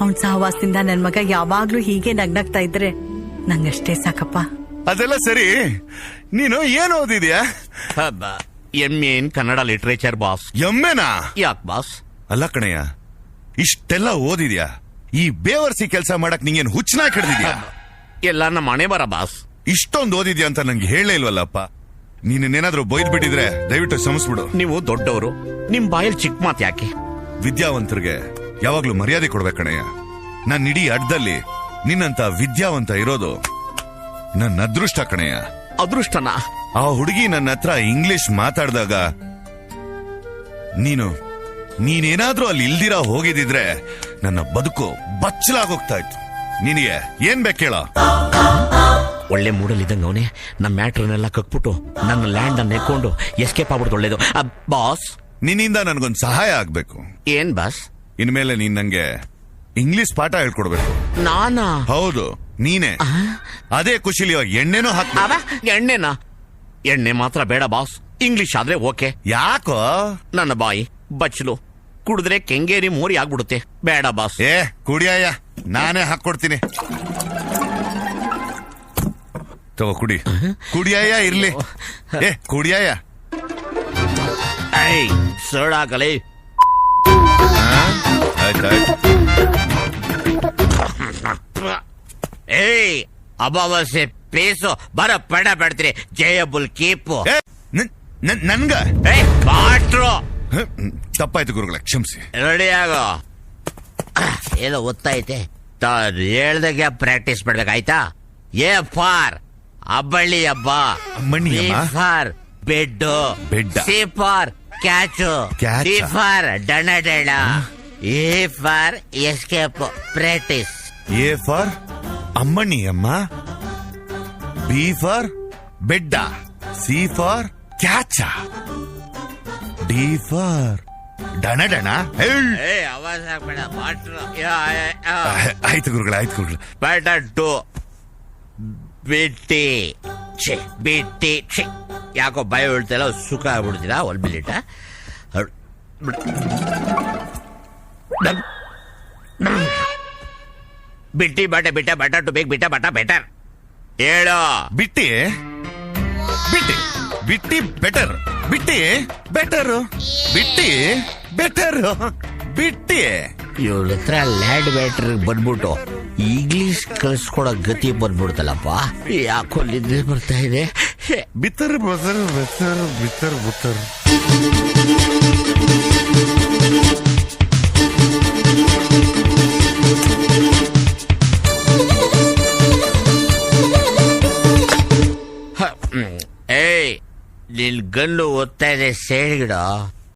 ಅವನ್ ಸಹವಾಸದಿಂದ ನನ್ ಮಗ ಯಾವಾಗ್ಲೂ ಹೀಗೆ ನಗ್ನಗ್ತಾ ಇದ್ರೆ ನಂಗಷ್ಟೇ ಸಾಕಪ್ಪ. ಅದೆಲ್ಲ ಸರಿ, ನೀನು ಏನ್ ಓದಿದ್ಯಾ? MA ಇನ್ ಕನ್ನಡ ಲಿಟರೇಚರ್ ಬಾಸ್. ಎಮ್ಮೆನಾ? ಯಾಕ್ ಬಾಸ್? ಅಲ್ಲ ಕಣಯ್ಯ, ಇಷ್ಟೆಲ್ಲ ಓದಿದ್ಯಾ, ಈ ಬೇವರ್ಸಿ ಕೆಲಸ ಮಾಡಕ್ ನಿಂಗೇನ್ ಹುಚ್ಚನಾ ಕೆಡ್ದಿದ್ಯಾ? ಎಲ್ಲ ನಮ್ಮ ಮನೆ ಬರ ಬಾಸ್. ಇಷ್ಟೊಂದು ಓದಿದ್ಯಾ ಅಂತ ನಂಗೆ ಹೇಳೇ ಇಲ್ವಲ್ಲಪ್ಪ. ನೀನೇನಾದ್ರೂ ಬೈದ್ ಬಿಟ್ಟಿದ್ರೆ ದಯವಿಟ್ಟು ಕ್ಷಮಿಸ್ಬಿಡು. ನೀವು ದೊಡ್ಡವರು, ನಿಮ್ ಬಾಯಲ್ಲಿ ಚಿಕ್ಕ ಮಾತು ಯಾಕೆ? ವಿದ್ಯಾವಂತರಿಗೆ ಯಾವಾಗ್ಲೂ ಮರ್ಯಾದೆ ಕೊಡ್ಬೇಕಣಯ್ಯ. ನನ್ನ ಇಡೀ ಅಡ್ಡದಲ್ಲಿ ನಿನ್ನಂತ ವಿದ್ಯಾವಂತ ಇರೋದು ನನ್ನ ಅದೃಷ್ಟ ಕಣಯ್ಯ. ಅದೃಷ್ಟನಾ? ಆ ಹುಡುಗಿ ನನ್ನ ಹತ್ರ ಇಂಗ್ಲಿಷ್ ಮಾತಾಡಿದಾಗ ನೀನೇನಾದ್ರೂ ಅಲ್ಲಿ ಇಲ್ದಿರ ಹೋಗಿದಿದ್ರೆ ನನ್ನ ಬದುಕು ಬಚ್ಚಲಾಗೋಗ್ತಾ ಇತ್ತು. ನಿನಗೆ ಏನ್ ಬೇಕೇಳ? ಒಳ್ಳೆ ಮೂಡಲಿದ್ದಂಗ ಅವನೇ ನಮ್ಮ ಮ್ಯಾಟ್ರನ್ನೆಲ್ಲ ಕಕ್ಬಿಟ್ಟು ನನ್ನ ಲ್ಯಾಂಡ್ ಅನ್ನ ನೆಕ್ಕೊಂಡು ಎಸ್ಕೇಪ್ ಆಗ್ಬಿಡ್ದು. ಒಳ್ಳೇದು ಬಾಸ್. ನಿನ್ನಿಂದ ನನ್ಗೊಂದು ಸಹಾಯ ಆಗ್ಬೇಕು. ಏನ್ ಬಾಸ್? ಇನ್ಮೇಲೆ ನೀನ್ ನಂಗೆ ಇಂಗ್ಲಿಷ್ ಪಾಠ ಹೇಳ್ಕೊಡ್ಬೇಕು. ನಾನಾ? ಹೌದು, ನೀನೇ. ಅದೇ ಖುಷಿಲಿ ಇವಾಗ ಎಣ್ಣೆನೂ ಹಾಕ. ಎಣ್ಣೆನಾ? ಎಣ್ಣೆ ಮಾತ್ರ ಬೇಡ ಬಾಸ್, ಇಂಗ್ಲಿಷ್ ಆದ್ರೆ ಓಕೆ. ಯಾಕೋ? ನನ್ನ ಬಾಯಿ ಬಚ್ಚಲು, ಕುಡಿದ್ರೆ ಕೆಂಗೇರಿ ಮೋರಿ ಆಗ್ಬಿಡುತ್ತೆ. ಬೇಡ ಬಾಸ್. ಏ ಕುಡಿಯಯ್ಯ, ನಾನೇ ಹಾಕೊಡ್ತೀನಿ. ತಗೋ ಕುಡಿ. ಕುಡಿಯಯ್ಯ, ಇರ್ಲಿ. ಏ ಕುಡಿಯಯ್ಯ. ಏಯ್ ಸೋಡಾಕಲಿ. ಆಯ್ತಾಯ್ತು. ಏಯ್ ಅಮಾವಾಸ್ಯೆ ಪೇಸು ಬರ ಪಡ ಪಡ್ತೀರಿ. ಜಯಬುಲ್ ಕೀಪು. ನನ್ಗ ಬಾಟ್ರು. ತಪ್ಪಾಯ್ತು ಗುರುಗಳ, ಕ್ಷಮಿಸಿ. ರೆಡಿ ಆಗೋ. ಏನೋ ಗೊತ್ತೈತೆ, ಹೇಳ್ದಾಗೆ ಪ್ರಾಕ್ಟೀಸ್ ಮಾಡ್ಬೇಕಾಯ್ತಾ? ಎ ಫಾರ್ ಅಬ್ಬಳ್ಳಿ ಹಬ್ಬ, ಅಮ್ಮಣ್ಣಿ ಅಮ್ಮ. For bed, C for catch, D for ಡಣ ಡಣ, A for escape practice. A for ಅಮ್ಮಣ್ಣಿ ಅಮ್ಮ, ಬಿ ಫಾರ್ ಬೆಡ್ಡ, ಸಿ ಫಾರ್ ಕ್ಯಾಚ, ಡಿ ಫಾರ್ ಡಣ ಡಣ. ಅವಾಜ್ ಆಗ್ಬೇಡ ಬಾಟ್ರು. ಆಯ್ತು ಗುರುಗಳ, ಆಯ್ತು ಗುರುಗಳ. ಬಟು ಬಿಟ್ಟಿ ಬಿಟ್ಟಿ. ಯಾಕೋ ಭಯ ಹೇಳ್ತಿಲ್ಲ, ಸುಖ ಆಗ್ಬಿಡ್ತೀರಾ? ಒಂದು ಮಿನಿಟ. ಬಿಟ್ಟಿ ಬಟ ಬಿಟ್ಟ ಬಟ ಟು ಬೇಕ್ ಬಿಟ್ಟ ಬಟ ಬೆಟರ್. ಹೇಳೋ. ಬಿಟ್ಟಿ ಬಿಟ್ಟಿ ಬಿಟ್ಟಿ ಬೆಟರ್, ಬಿಟ್ಟಿ ಬೆಟರ್, ಬಿಟ್ಟಿ ಬೆಟರ್, ಬಿಟ್ಟಿ. ಇವಳ ಹತ್ರ ಲ್ಯಾಂಡ್ ಬ್ಯಾಟ್ರಿ ಬಂದ್ಬಿಟ್ಟು ಇಂಗ್ಲಿಷ್ ಕಲ್ಸ್ಕೊಡೋ ಗತಿ ಬಂದ್ಬಿಡ್ತಲ್ಲಪ್ಪ. ಯಾಕೋ ನಿದ್ರೆ ಬರ್ತಾ ಇದೆ. ಬಿತ್ತರ್ ಬಸರ್ ಬೆಸರ್ ಬಿತ್ತರ್ ಬುತ್ತರ್. ಏಯ್ ನಿನ್ ಗಲ್ಲು ಓದ್ತಾ ಇದೆ, ಸೇರಿಗಿಡ.